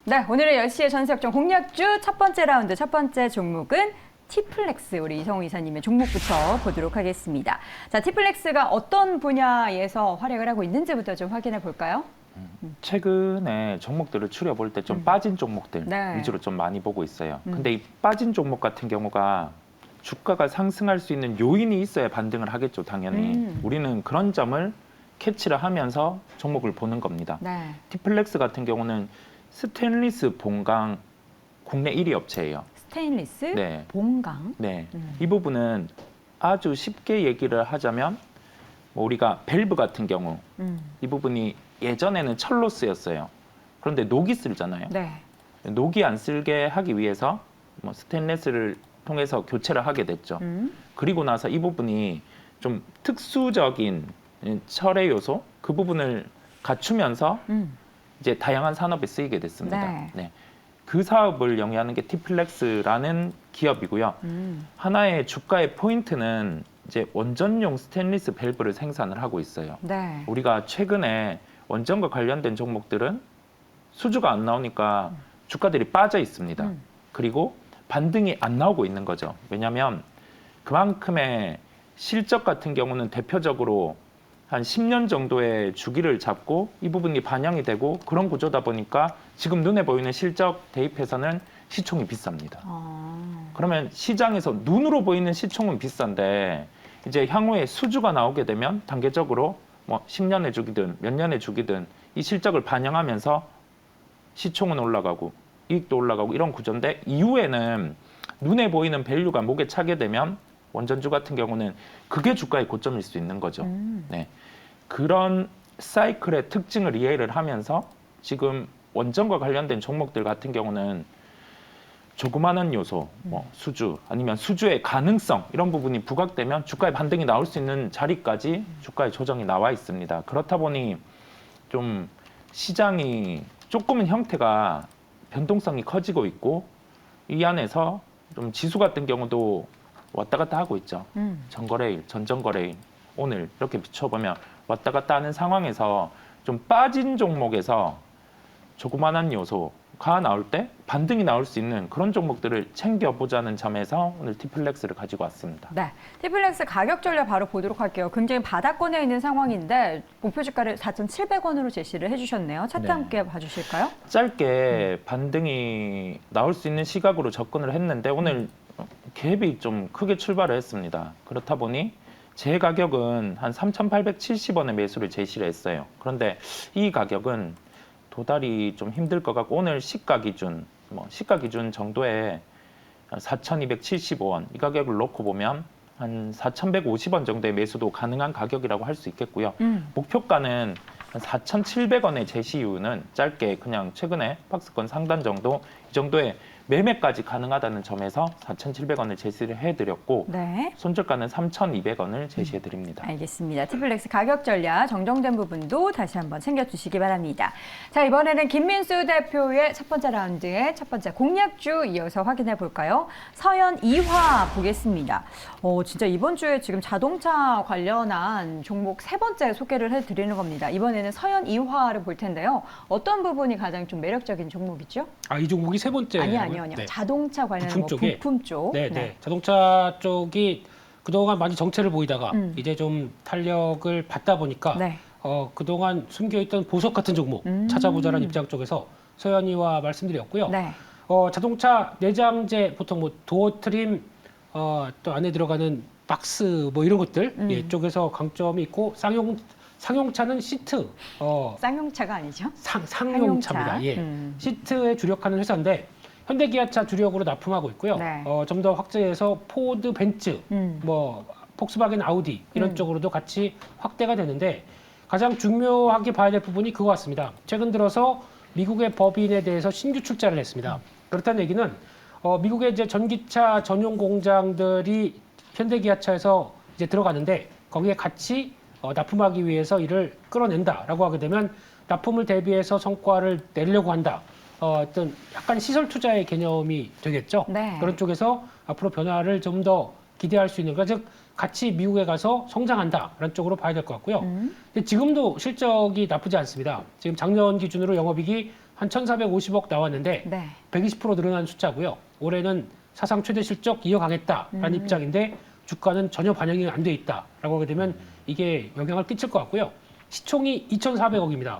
네, 오늘의 10시의 전세역전 공략주 첫 번째 라운드 첫 번째 종목은 티플렉스, 우리 이성우 이사님의 종목부터 보도록 하겠습니다. 자, 티플렉스가 어떤 분야에서 활약을 하고 있는지부터 좀 확인해 볼까요? 최근에 종목들을 추려볼 때 좀 빠진 종목들 네. 위주로 좀 많이 보고 있어요. 근데 이 빠진 종목 같은 경우가 주가가 상승할 수 있는 요인이 있어야 반등을 하겠죠, 당연히. 우리는 그런 점을 캐치를 하면서 종목을 보는 겁니다. 네. 티플렉스 같은 경우는 스테인리스 본강 국내 1위 업체예요. 스테인리스, 네. 본강. 네. 이 부분은 아주 쉽게 얘기를 하자면 뭐 우리가 밸브 같은 경우 이 부분이 예전에는 철로 쓰였어요. 그런데 녹이 쓰잖아요. 네. 녹이 안 쓸게 하기 위해서 뭐 스테인리스를 통해서 교체를 하게 됐죠. 그리고 나서 이 부분이 좀 특수적인 철의 요소 그 부분을 갖추면서 이제 다양한 산업에 쓰이게 됐습니다. 네. 네. 그 사업을 영위하는 게 티플렉스라는 기업이고요. 하나의 주가의 포인트는 이제 원전용 스테인리스 밸브를 생산을 하고 있어요. 네. 우리가 최근에 원전과 관련된 종목들은 수주가 안 나오니까 주가들이 빠져 있습니다. 그리고 반등이 안 나오고 있는 거죠. 왜냐하면 그만큼의 실적 같은 경우는 대표적으로 한 10년 정도의 주기를 잡고 이 부분이 반영이 되고 그런 구조다 보니까 지금 눈에 보이는 실적 대입해서는 시총이 비쌉니다. 그러면 시장에서 눈으로 보이는 시총은 비싼데 이제 향후에 수주가 나오게 되면 단계적으로 뭐 10년의 주기든 몇 년의 주기든 이 실적을 반영하면서 시총은 올라가고 이익도 올라가고 이런 구조인데 이후에는 눈에 보이는 밸류가 목에 차게 되면 원전주 같은 경우는 그게 주가의 고점일 수 있는 거죠. 네. 그런 사이클의 특징을 이해를 하면서 지금 원전과 관련된 종목들 같은 경우는 조그마한 요소, 뭐 수주 아니면 수주의 가능성 이런 부분이 부각되면 주가의 반등이 나올 수 있는 자리까지 주가의 조정이 나와 있습니다. 그렇다 보니 좀 시장이 조금은 형태가 변동성이 커지고 있고 이 안에서 좀 지수 같은 경우도 왔다 갔다 하고 있죠. 전거래일, 전전거래일 오늘 이렇게 비춰보면 왔다 갔다 하는 상황에서 좀 빠진 종목에서 조그만한 요소가 나올 때 반등이 나올 수 있는 그런 종목들을 챙겨보자는 점에서 오늘 티플렉스를 가지고 왔습니다. 네, 티플렉스 가격 전략 바로 보도록 할게요. 굉장히 바닥권에 있는 상황인데 목표 주가를 4,700원으로 제시를 해주셨네요. 차트 네. 함께 봐주실까요? 짧게 반등이 나올 수 있는 시각으로 접근을 했는데 오늘 갭이 좀 크게 출발을 했습니다. 그렇다 보니 제 가격은 한 3,870원에 매수를 제시를 했어요. 그런데 이 가격은 도달이 좀 힘들 것 같고 오늘 시가 기준, 시가 기준 정도에 4,275원 이 가격을 놓고 보면 한 4,150원 정도의 매수도 가능한 가격이라고 할 수 있겠고요. 목표가는 한 4,700원의 제시 이유는 짧게 그냥 최근에 박스권 상단 정도 이 정도의 매매까지 가능하다는 점에서 4,700원을 제시를 해드렸고 네. 손절가는 3,200원을 제시해드립니다. 알겠습니다. 티플렉스 가격 전략 정정된 부분도 다시 한번 챙겨주시기 바랍니다. 자, 이번에는 김민수 대표의 첫 번째 라운드의 첫 번째 공략주 이어서 확인해 볼까요? 서현 이화 보겠습니다. 진짜 이번 주에 지금 자동차 관련한 종목 세 번째 소개를 해드리는 겁니다. 이번에는 서현 이화를 볼 텐데요. 어떤 부분이 가장 좀 매력적인 종목이죠? 이 종목이 세 번째. 아니요. 네. 자동차 관련한 부품 쪽에. 부품 쪽. 네. 자동차 쪽이 그동안 많이 정체를 보이다가 이제 좀 탄력을 받다 보니까 네. 그동안 숨겨있던 보석 같은 종목 찾아보자라는 입장 쪽에서 서현이와 말씀드렸고요. 네. 자동차 내장재 보통 뭐 도어 트림 또 안에 들어가는 박스 뭐 이런 것들 쪽에서 강점이 있고 상용차는 시트 쌍용차가 아니죠? 상용차입니다. 예. 시트에 주력하는 회사인데 현대기아차 주력으로 납품하고 있고요. 네. 좀 더 확대해서 포드, 벤츠, 뭐 폭스바겐, 아우디 이런 쪽으로도 같이 확대가 되는데 가장 중요하게 봐야 될 부분이 그거 같습니다. 최근 들어서 미국의 법인에 대해서 신규 출자를 했습니다. 그렇다는 얘기는 미국의 이제 전기차 전용 공장들이 현대기아차에서 이제 들어가는데 거기에 같이 납품하기 위해서 이를 끌어낸다라고 하게 되면 납품을 대비해서 성과를 내려고 한다. 어떤 약간 시설 투자의 개념이 되겠죠. 네. 그런 쪽에서 앞으로 변화를 좀 더 기대할 수 있는 거, 즉 같이 미국에 가서 성장한다라는 쪽으로 봐야 될 것 같고요. 근데 지금도 실적이 나쁘지 않습니다. 지금 작년 기준으로 영업이익이 한 1,450억 나왔는데 네. 120% 늘어난 숫자고요. 올해는 사상 최대 실적 이어가겠다라는 입장인데 주가는 전혀 반영이 안 돼 있다라고 하게 되면 이게 영향을 끼칠 것 같고요. 시총이 2,400억입니다.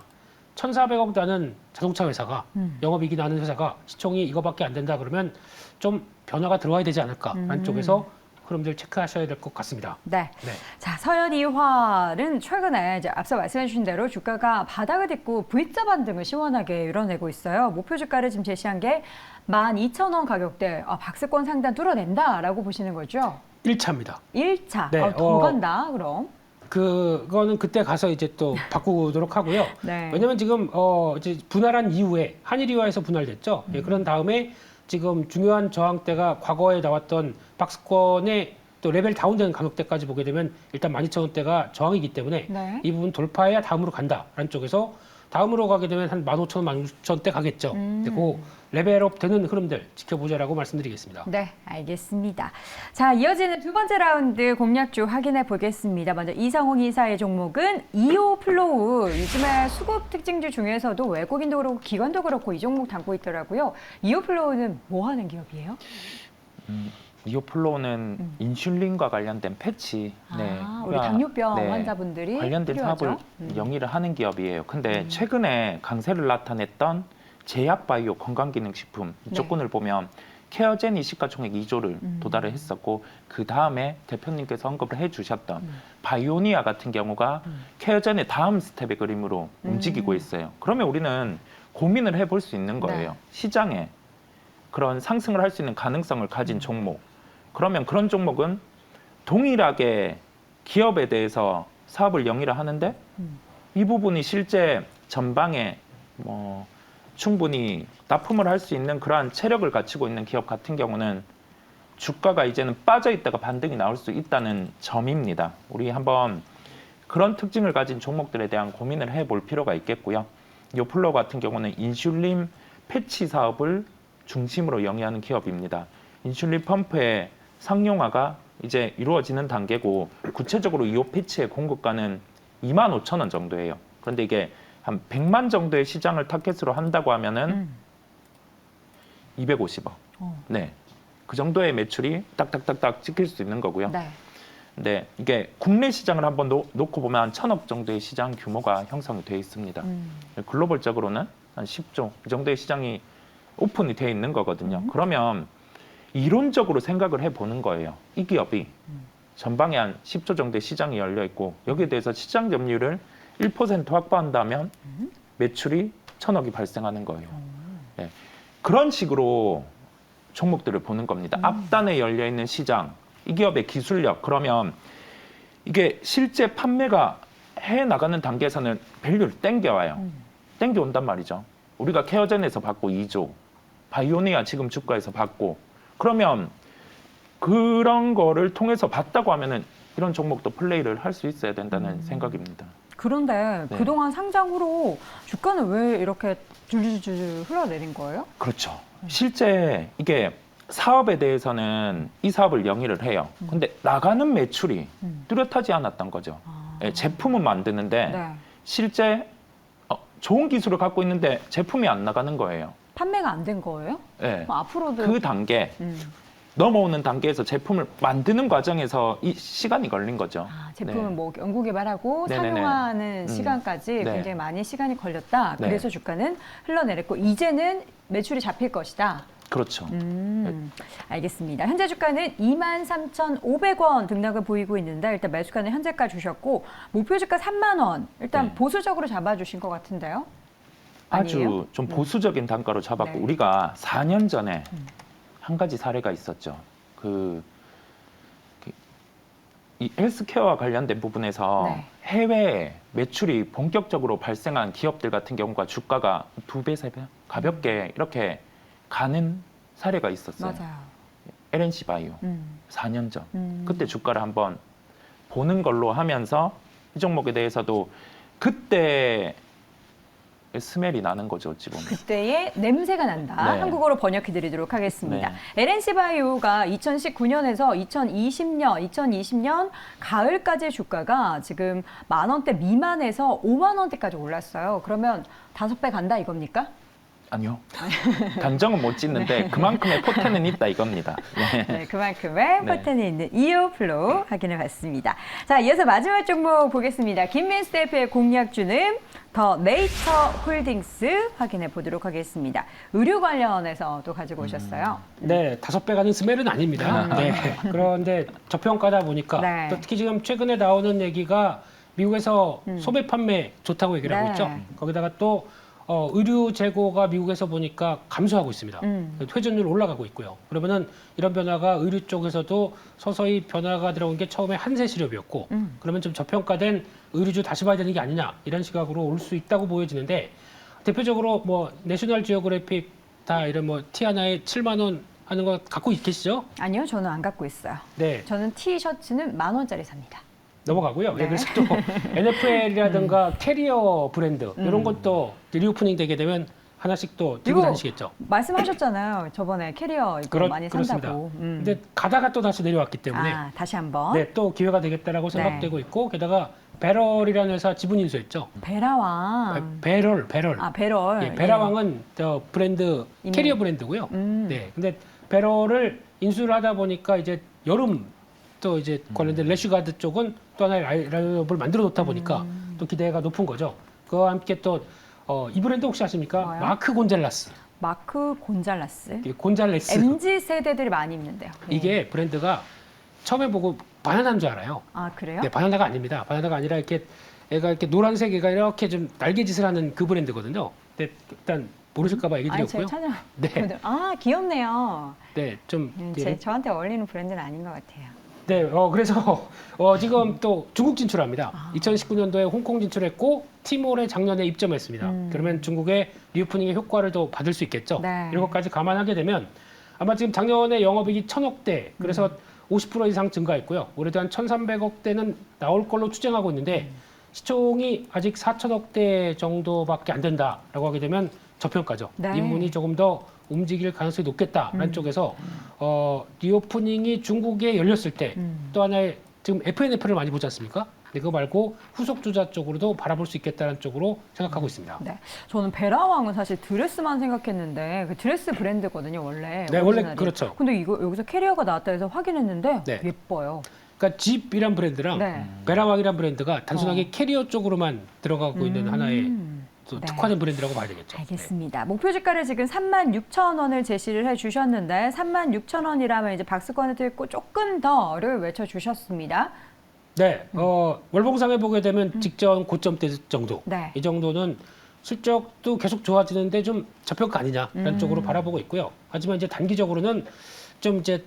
1,400억 나는 자동차 회사가 영업이익이 나는 회사가 시총이 이거밖에 안 된다 그러면 좀 변화가 들어와야 되지 않을까라는 쪽에서 흐름들 체크하셔야 될 것 같습니다. 네. 네. 자, 서현이화는 최근에 이제 앞서 말씀해 주신 대로 주가가 바닥을 딛고 V자 반등을 시원하게 이뤄내고 있어요. 목표 주가를 지금 제시한 게 12,000원 가격대. 박스권 상단 뚫어낸다라고 보시는 거죠? 1차입니다. 1차. 네, 더 간다, 그럼. 그거는 그때 가서 이제 또 바꾸도록 하고요. 네. 왜냐면 지금 이제 분할한 이후에 한일이화에서 분할됐죠. 예, 그런 다음에 지금 중요한 저항대가 과거에 나왔던 박스권의 또 레벨 다운되는 가격대까지 보게 되면 일단 12,000원대가 저항이기 때문에 네. 이 부분 돌파해야 다음으로 간다라는 쪽에서 다음으로 가게 되면 한 15,000원, 16,000원대 가겠죠. 근데 그 레벨업 되는 흐름들 지켜보자라고 말씀드리겠습니다. 네, 알겠습니다. 자, 이어지는 두 번째 라운드 공략주 확인해 보겠습니다. 먼저 이성웅 이사의 종목은 이오플로우. 요즘에 수급 특징주 중에서도 외국인도 그렇고 기관도 그렇고 이 종목 담고 있더라고요. 이오플로우는 뭐 하는 기업이에요? 이오플로우는 인슐린과 관련된 패치, 우리 당뇨병 네, 환자분들이 관련된 필요하죠. 사업을 영위를 하는 기업이에요. 근데 최근에 강세를 나타냈던 제약바이오 건강기능식품 조건을 보면 케어젠이 시가총액 2조를 도달을 했었고 그 다음에 대표님께서 언급을 해주셨던 바이오니아 같은 경우가 케어젠의 다음 스텝의 그림으로 움직이고 있어요. 그러면 우리는 고민을 해볼 수 있는 거예요. 네. 시장에 그런 상승을 할 수 있는 가능성을 가진 종목. 그러면 그런 종목은 동일하게 기업에 대해서 사업을 영위를 하는데 이 부분이 실제 전방에 뭐 충분히 납품을 할 수 있는 그러한 체력을 갖추고 있는 기업 같은 경우는 주가가 이제는 빠져 있다가 반등이 나올 수 있다는 점입니다. 우리 한번 그런 특징을 가진 종목들에 대한 고민을 해볼 필요가 있겠고요. 요플로 같은 경우는 인슐린 패치 사업을 중심으로 영위하는 기업입니다. 인슐린 펌프의 상용화가 이제 이루어지는 단계고 구체적으로 이 패치의 공급가는 25,000원 정도예요. 그런데 이게 한 100만 정도의 시장을 타겟으로 한다고 하면은 250억. 네. 그 정도의 매출이 딱딱딱딱 찍힐 수 있는 거고요. 네. 근데 이게 국내 시장을 한번 놓고 보면 한 1,000억 정도의 시장 규모가 형성이 되어 있습니다. 글로벌적으로는 한 10조 이 정도의 시장이 오픈이 되어 있는 거거든요. 그러면 이론적으로 생각을 해보는 거예요. 이 기업이 전방에 한 10조 정도의 시장이 열려 있고 여기에 대해서 시장 점유율을 1% 확보한다면 매출이 1,000억이 발생하는 거예요. 네. 그런 식으로 종목들을 보는 겁니다. 앞단에 열려 있는 시장, 이 기업의 기술력, 그러면 이게 실제 판매가 해 나가는 단계에서는 밸류를 땡겨와요. 땡겨온단 말이죠. 우리가 케어젠에서 받고 2조, 바이오니아 지금 주가에서 받고, 그러면 그런 거를 통해서 봤다고 하면은 이런 종목도 플레이를 할 수 있어야 된다는 생각입니다. 그런데 네. 그동안 상장 후로 주가는 왜 이렇게 줄줄줄 흘러내린 거예요? 그렇죠. 실제 이게 사업에 대해서는 이 사업을 영위를 해요. 근데 나가는 매출이 뚜렷하지 않았던 거죠. 예, 제품은 만드는데 네. 실제 좋은 기술을 갖고 있는데 제품이 안 나가는 거예요. 판매가 안 된 거예요? 예. 그럼 앞으로도 그 단계, 넘어오는 단계에서 제품을 만드는 과정에서 이 시간이 걸린 거죠. 제품을 네. 뭐 연구 개발하고 네네네. 상용화하는 시간까지 네. 굉장히 많이 시간이 걸렸다. 네. 그래서 주가는 흘러내렸고 이제는 매출이 잡힐 것이다. 그렇죠. 알겠습니다. 현재 주가는 23,500원 등락을 보이고 있는데 일단 매수가는 현재가 주셨고 목표 주가 3만 원. 일단 네. 보수적으로 잡아주신 것 같은데요. 아니에요? 아주 좀 보수적인 단가로 잡았고 네. 우리가 4년 전에 한 가지 사례가 있었죠. 이 헬스케어와 관련된 부분에서 네. 해외에 매출이 본격적으로 발생한 기업들 같은 경우가 주가가 2배, 3배 가볍게 이렇게 가는 사례가 있었어요. 맞아요. LNC 바이오 4년 전. 그때 주가를 한번 보는 걸로 하면서 이 종목에 대해서도 그때 스멜이 나는 거죠, 지금. 그때의 냄새가 난다. 네. 한국어로 번역해 드리도록 하겠습니다. 네. LNC 바이오가 2019년에서 2020년 가을까지 주가가 지금 10,000원대 미만에서 50,000원대까지 올랐어요. 그러면 5배 간다 이겁니까? 아니요. 단정은 못 짓는데 그만큼의 포텐은 있다 이겁니다. 네. 네, 그만큼의 네. 포텐이 있는 이오 플로우 확인해 봤습니다. 자, 이어서 마지막 종목 보겠습니다. 김민수 대표의 공략주는 더 네이처 홀딩스 확인해 보도록 하겠습니다. 의류 관련해서 또 가지고 오셨어요. 네, 5배 가는 스멜은 아닙니다. 네. 그런데 저평가다 보니까 네. 또 특히 지금 최근에 나오는 얘기가 미국에서 소매 판매 좋다고 얘기를 하고 네. 있죠. 거기다가 또 의류 재고가 미국에서 보니까 감소하고 있습니다. 회전율 올라가고 있고요. 그러면은 이런 변화가 의류 쪽에서도 서서히 변화가 들어온 게 처음에 한세 시렵이었고 그러면 좀 저평가된 의류주 다시 봐야 되는 게 아니냐 이런 시각으로 올 수 있다고 보여지는데 대표적으로 뭐 내셔널 지오그래픽 다 이런 뭐 티 하나에 7만 원 하는 거 갖고 계시죠? 아니요, 저는 안 갖고 있어요. 네. 저는 티셔츠는 10,000원짜리 삽니다. 넘어가고요. 네. 네. 그래서 또 NFL이라든가 캐리어 브랜드 이런 것도 리오프닝 되게 되면 하나씩 또 들고 이거 다니시겠죠. 말씀하셨잖아요. 저번에 캐리어 이거 많이 그렇습니다. 산다고. 근데 가다가 또 다시 내려왔기 때문에 아, 다시 한번. 네, 또 기회가 되겠다라고 생각되고 있고 게다가 배럴이라는 회사 지분 인수했죠. 베라왕. 배럴. 아, 배럴. 예, 베라왕은 저 브랜드 이미. 캐리어 브랜드고요. 네, 근데 배럴을 인수를 하다 보니까 이제 여름 또 이제 관련된 래쉬가드 쪽은 또 하나의 라인업을 만들어 놓다 보니까 또 기대가 높은 거죠. 그와 함께 또 이 브랜드 혹시 아십니까? 뭐요? 마크 곤잘라스. 마크 곤잘라스. 곤잘레스. MZ 세대들이 많이 입는데요. 네. 이게 브랜드가 처음에 보고 바나나인 줄 알아요. 아, 그래요? 네, 바나나가 아닙니다. 바나나가 아니라 이렇게 애가 이렇게 노란색 애가 이렇게 좀 날개짓을 하는 그 브랜드거든요. 근데 일단 모르실까봐 얘기 아니, 제가 드렸고요. 찾아. 네. 아, 귀엽네요. 네, 좀 저한테 어울리는 브랜드는 아닌 것 같아요. 네, 그래서 지금 또 중국 진출합니다. 2019년도에 홍콩 진출했고 티몰에 작년에 입점했습니다. 그러면 중국의 리오프닝의 효과를 또 받을 수 있겠죠. 네. 이런 것까지 감안하게 되면 아마 지금 작년에 영업이익이 1,000억대, 그래서 50% 이상 증가했고요. 올해도 한 1,300억대는 나올 걸로 추정하고 있는데 시총이 아직 4,000억대 정도밖에 안 된다라고 하게 되면 저평가죠. 네. 입문이 조금 더 움직일 가능성이 높겠다라는 쪽에서 리오프닝이 중국에 열렸을 때 또 하나의 지금 FNF를 많이 보지 않습니까? 근데 그거 말고 후속 주자 쪽으로도 바라볼 수 있겠다는 쪽으로 생각하고 있습니다. 네, 저는 베라왕은 사실 드레스만 생각했는데 그 드레스 브랜드거든요, 원래. 네, 원래 오리지널이. 그렇죠. 근데 이거 여기서 캐리어가 나왔다 해서 확인했는데 네. 예뻐요. 그러니까 집이란 브랜드랑 네. 베라왕이란 브랜드가 단순하게 캐리어 쪽으로만 들어가고 있는 하나의 또 네. 특화된 브랜드라고 봐야 되겠죠. 알겠습니다. 목표 주가를 지금 36,000원을 제시를 해주셨는데 36,000원이라면 이제 박스권을 들고 조금 더를 외쳐주셨습니다. 네, 월봉상에 보게 되면 직전 고점대 정도. 네. 이 정도는 실적도 계속 좋아지는데 좀 저평가 아니냐라는 쪽으로 바라보고 있고요. 하지만 이제 단기적으로는 좀 이제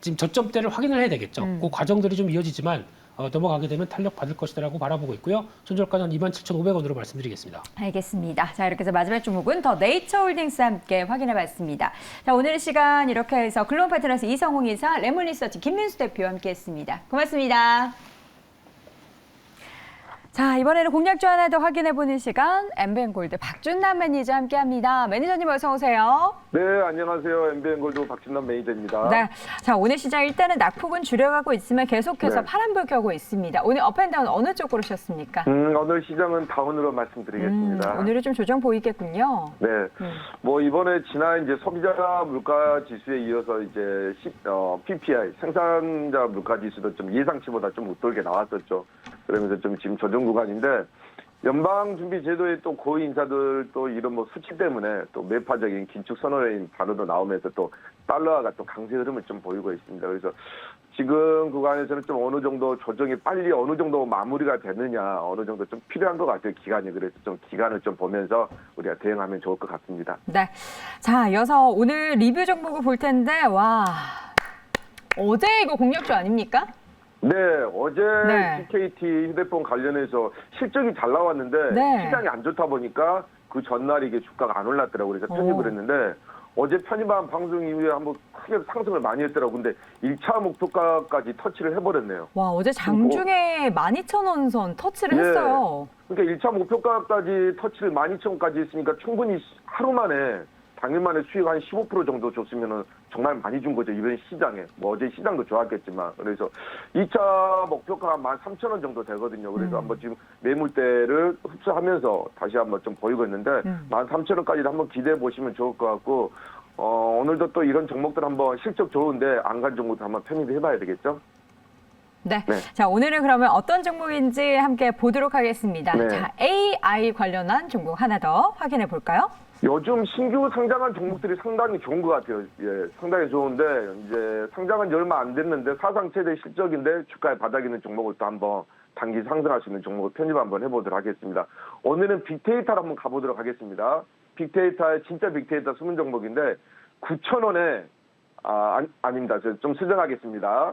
지금 저점대를 확인을 해야 되겠죠. 그 과정들이 좀 이어지지만 넘어가게 되면 탄력 받을 것이라고 바라보고 있고요. 손절가는 27,500원으로 말씀드리겠습니다. 알겠습니다. 자, 이렇게 해서 마지막 종목은 더 네이처홀딩스와 함께 확인해봤습니다. 자, 오늘 시간 이렇게 해서 글로벌 파트너스 이성홍 이사, 레몬리서치 김민수 대표와 함께했습니다. 고맙습니다. 자, 이번에는 공략주 하나 더 확인해보는 시간, 엠비엔골드 박준남 매니저 함께합니다. 매니저님 어서 오세요. 네, 안녕하세요. MBN골드 박진남 매니저입니다. 네, 자 오늘 시장 일단은 낙폭은 줄여가고 있으면 계속해서 네. 파란불 켜고 있습니다. 오늘 업앤다운 어느 쪽 고르셨습니까? 오늘 시장은 다운으로 말씀드리겠습니다. 오늘은 좀 조정 보이겠군요. 네, 뭐 이번에 지난 이제 소비자 물가 지수에 이어서 이제 PPI 생산자 물가 지수도 좀 예상치보다 좀 웃돌게 나왔었죠. 그러면서 좀 지금 조정 구간인데 연방준비제도의 또 고위 인사들 또 이런 뭐 수치 때문에 또 매파적인 긴축 선언의 발언도 나오면서 또 달러화가 또 강세 흐름을 좀 보이고 있습니다. 그래서 지금 구간에서는 좀 어느 정도 조정이 빨리 어느 정도 마무리가 되느냐 어느 정도 좀 필요한 것 같아요, 기간이. 그래서 좀 기간을 좀 보면서 우리가 대응하면 좋을 것 같습니다. 네, 자 이어서 오늘 리뷰 종목을 볼 텐데 와 어제 이거 공략주 아닙니까? 네, 어제 네. TKT 휴대폰 관련해서 실적이 잘 나왔는데 네. 시장이 안 좋다 보니까 그 전날 이게 주가가 안 올랐더라고요. 그래서 편입을 했는데 어제 편입한 방송 이후에 한번 크게 상승을 많이 했더라고요. 근데 1차 목표가까지 터치를 해버렸네요. 와 어제 장중에 12,000원 선 터치를 예. 했어요. 그러니까 1차 목표가까지 터치를 12,000원까지 했으니까 충분히 하루 만에 당일 만에 수익 한 15% 정도 줬으면은 정말 많이 준 거죠. 이번 시장에. 뭐 어제 시장도 좋았겠지만. 그래서 2차 목표가 한 13,000원 정도 되거든요. 그래서 한번 지금 매물대를 흡수하면서 다시 한번 좀 보이고 있는데 13,000원까지도 한번 기대해 보시면 좋을 것 같고 오늘도 또 이런 종목들 한번 실적 좋은데 안 간 종목도 한번 편입해 봐야 되겠죠. 네. 네. 자, 오늘은 그러면 어떤 종목인지 함께 보도록 하겠습니다. 네. 자, AI 관련한 종목 하나 더 확인해 볼까요? 요즘 신규 상장한 종목들이 상당히 좋은 것 같아요. 예, 상당히 좋은데 이제 상장한 지 얼마 안 됐는데 사상 최대 실적인데 주가의 바닥에 있는 종목을 또 한번 단기 상승할 수 있는 종목을 편입 한번 해보도록 하겠습니다. 오늘은 빅데이터로 한번 가보도록 하겠습니다. 빅데이터의 진짜 빅데이터 숨은 종목인데 9,000원에 아닙니다. 좀 수정하겠습니다.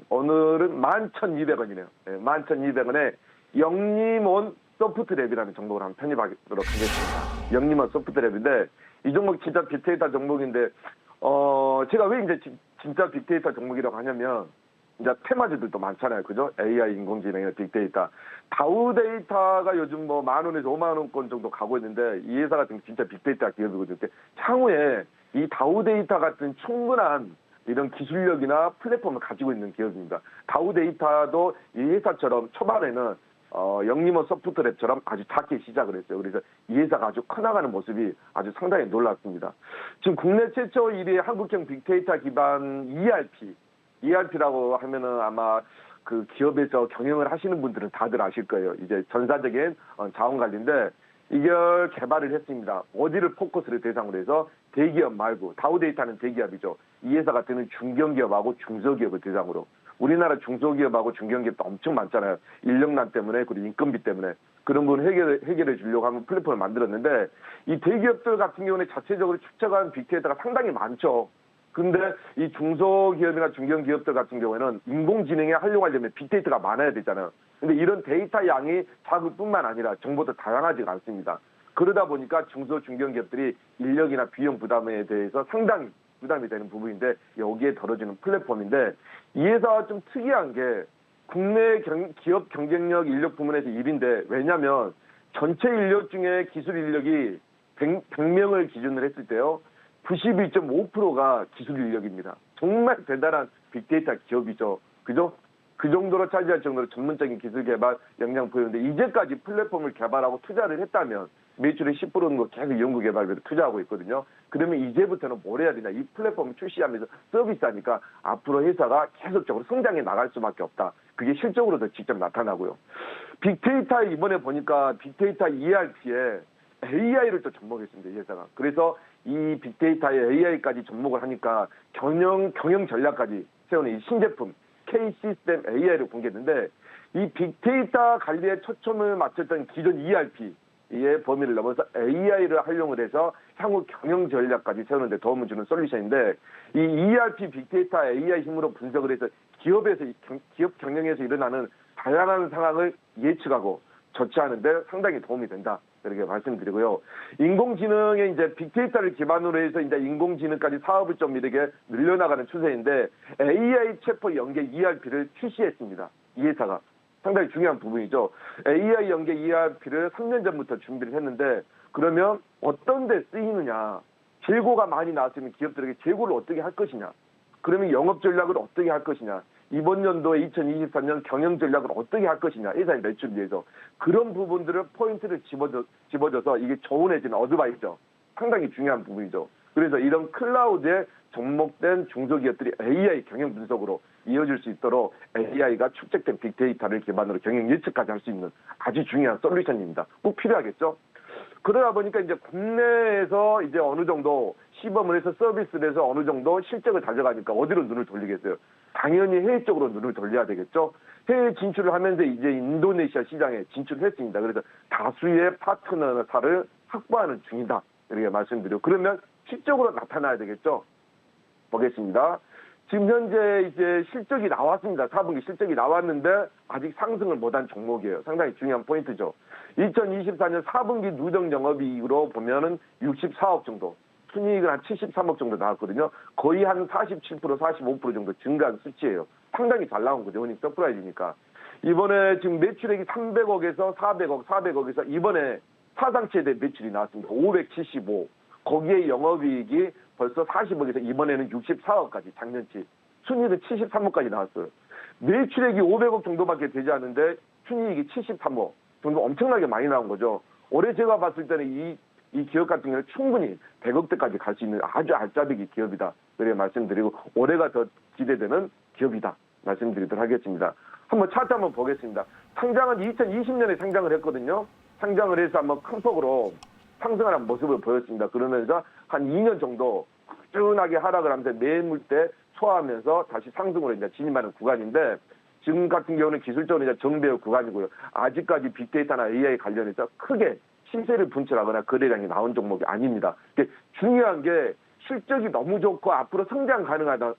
오늘은 11,200원이네요. 네, 11,200원에 영림온 소프트랩이라는 종목을 한번 편입하도록 하겠습니다. 영림온 소프트랩인데 이 종목 진짜 빅데이터 종목인데 제가 왜 이제 진짜 빅데이터 종목이라고 하냐면 이제 테마주들도 많잖아요. 그죠? AI 인공지능이나 빅데이터. 다우데이터가 요즘 뭐 10,000원에서 50,000원권 정도 가고 있는데 이 회사 같은 게 진짜 빅데이터 기업이거든요. 향후에 이 다우데이터 같은 충분한 이런 기술력이나 플랫폼을 가지고 있는 기업입니다. 다우데이터도 이 회사처럼 초반에는 영림원 소프트랩처럼 아주 작게 시작을 했어요. 그래서 이 회사가 아주 커나가는 모습이 아주 상당히 놀랍습니다. 지금 국내 최초 1위 한국형 빅데이터 기반 ERP라고 하면은 아마 그 기업에서 경영을 하시는 분들은 다들 아실 거예요. 이제 전사적인 자원 관리인데 이걸 개발을 했습니다. 어디를 포커스를 대상으로 해서 대기업 말고 다우데이터는 대기업이죠. 이 회사 같은 중견기업하고 중소기업을 대상으로. 우리나라 중소기업하고 중견기업도 엄청 많잖아요. 인력난 때문에 그리고 인건비 때문에 그런 부분 해결해 주려고 하면 플랫폼을 만들었는데 이 대기업들 같은 경우는 자체적으로 축적한 빅데이터가 상당히 많죠. 근데 이 중소기업이나 중견기업들 같은 경우에는 인공지능에 활용하려면 빅데이터가 많아야 되잖아요. 근데 이런 데이터 양이 작을 뿐만 아니라 정보도 다양하지가 않습니다. 그러다 보니까 중소 중견기업들이 인력이나 비용 부담에 대해서 상당히 부담이 되는 부분인데 여기에 덜어주는 플랫폼인데 이 회사가 좀 특이한 게 국내 기업 경쟁력 인력 부문에서 1위인데 왜냐하면 전체 인력 중에 기술 인력이 100명을 기준으로 했을 때요. 91.5%가 기술 인력입니다. 정말 대단한 빅데이터 기업이죠. 그죠? 그 정도로 차지할 정도로 전문적인 기술 개발 역량 보이는데 이제까지 플랫폼을 개발하고 투자를 했다면 매출의 10%는 거 계속 연구 개발비로 투자하고 있거든요. 그러면 이제부터는 뭘 해야 되냐. 이 플랫폼을 출시하면서 서비스하니까 앞으로 회사가 계속적으로 성장해 나갈 수밖에 없다. 그게 실적으로도 직접 나타나고요. 빅데이터에 이번에 보니까 빅데이터 ERP에 AI를 또 접목했습니다. 이 회사가. 그래서 이 빅데이터에 AI까지 접목을 하니까 경영 전략까지 세우는 이 신제품 K-시스템 AI를 공개했는데 이 빅데이터 관리에 초점을 맞췄던 기존 ERP의 범위를 넘어서 AI를 활용을 해서 향후 경영 전략까지 세우는 데 도움을 주는 솔루션인데 이 ERP 빅데이터 AI 힘으로 분석을 해서 기업 경영에서 일어나는 다양한 상황을 예측하고 조치하는 데 상당히 도움이 된다. 이렇게 말씀드리고요. 인공지능의 이제 빅데이터를 기반으로 해서 이제 인공지능까지 사업을 좀 이렇게 늘려나가는 추세인데 AI 챗봇 연계 ERP를 출시했습니다. 이 회사가. 상당히 중요한 부분이죠. AI 연계 ERP를 3년 전부터 준비를 했는데 그러면 어떤 데 쓰이느냐. 재고가 많이 나왔으면 기업들에게 재고를 어떻게 할 것이냐. 그러면 영업 전략을 어떻게 할 것이냐. 이번 연도에 2023년 경영 전략을 어떻게 할 것이냐. 회사의 매출을 위해서. 그런 부분들을 포인트를 집어줘서 이게 조은해지는 어드바이저. 상당히 중요한 부분이죠. 그래서 이런 클라우드에 접목된 중소기업들이 AI 경영 분석으로 이어질 수 있도록 AI가 축적된 빅데이터를 기반으로 경영 예측까지 할 수 있는 아주 중요한 솔루션입니다. 꼭 필요하겠죠? 그러다 보니까 이제 국내에서 이제 어느 정도 시범을 해서 서비스를 해서 어느 정도 실적을 달려가니까 어디로 눈을 돌리겠어요? 당연히 해외 쪽으로 눈을 돌려야 되겠죠? 해외 진출을 하면서 이제 인도네시아 시장에 진출했습니다. 그래서 다수의 파트너사를 확보하는 중이다. 이렇게 말씀드리고 그러면 실적으로 나타나야 되겠죠? 보겠습니다. 지금 현재 이제 실적이 나왔습니다. 4분기 실적이 나왔는데 아직 상승을 못한 종목이에요. 상당히 중요한 포인트죠. 2024년 4분기 누적 영업이익으로 보면은 64억 정도, 순이익은 한 73억 정도 나왔거든요. 거의 한 47%, 45% 정도 증가한 수치예요. 상당히 잘 나온 거죠. 원익 서프라이즈니까. 이번에 지금 매출액이 300억에서 400억, 400억에서 이번에 사상 최대 매출이 나왔습니다. 575. 거기에 영업이익이 벌써 40억에서 이번에는 64억까지 작년치 순이익은 73억까지 나왔어요. 매출액이 500억 정도밖에 되지 않는데 순이익이 73억 정도 엄청나게 많이 나온 거죠. 올해 제가 봤을 때는 이 기업 같은 경우는 충분히 100억대까지 갈 수 있는 아주 알짜배기 기업이다. 그래 말씀드리고 올해가 더 기대되는 기업이다. 말씀드리도록 하겠습니다. 한번 차트 한번 보겠습니다. 상장은 2020년에 상장을 했거든요. 상장을 해서 한번 큰 폭으로 상승하는 모습을 보였습니다. 그러면서 한 2년 정도 꾸준하게 하락을 하면서 매물대 소화하면서 다시 상승으로 이제 진입하는 구간인데 지금 같은 경우는 기술적으로 이제 정배열 구간이고요. 아직까지 빅데이터나 AI 관련해서 크게 신세를 분출하거나 거래량이 나온 종목이 아닙니다. 중요한 게 실적이 너무 좋고 앞으로 성장 가능하다.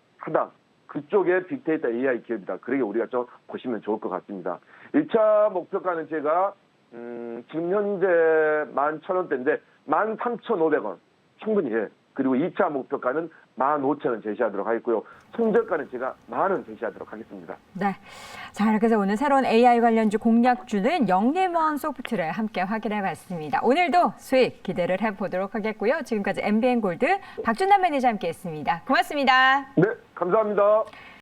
그쪽에 빅데이터 AI 기업이다. 그러게 우리가 좀 보시면 좋을 것 같습니다. 1차 목표가는 제가 지금 현재 11,000원대인데 13,500원 충분히 해. 그리고 2차 목표가는 15,000원 제시하도록 하겠고요. 손절가는 제가 10,000원 제시하도록 하겠습니다. 네. 자, 이렇게 해서 오늘 새로운 AI 관련주 공략주는 영림원 소프트를 함께 확인해 봤습니다. 오늘도 수익 기대를 해보도록 하겠고요. 지금까지 MBN골드 박준남 매니저 함께했습니다. 고맙습니다. 네, 감사합니다.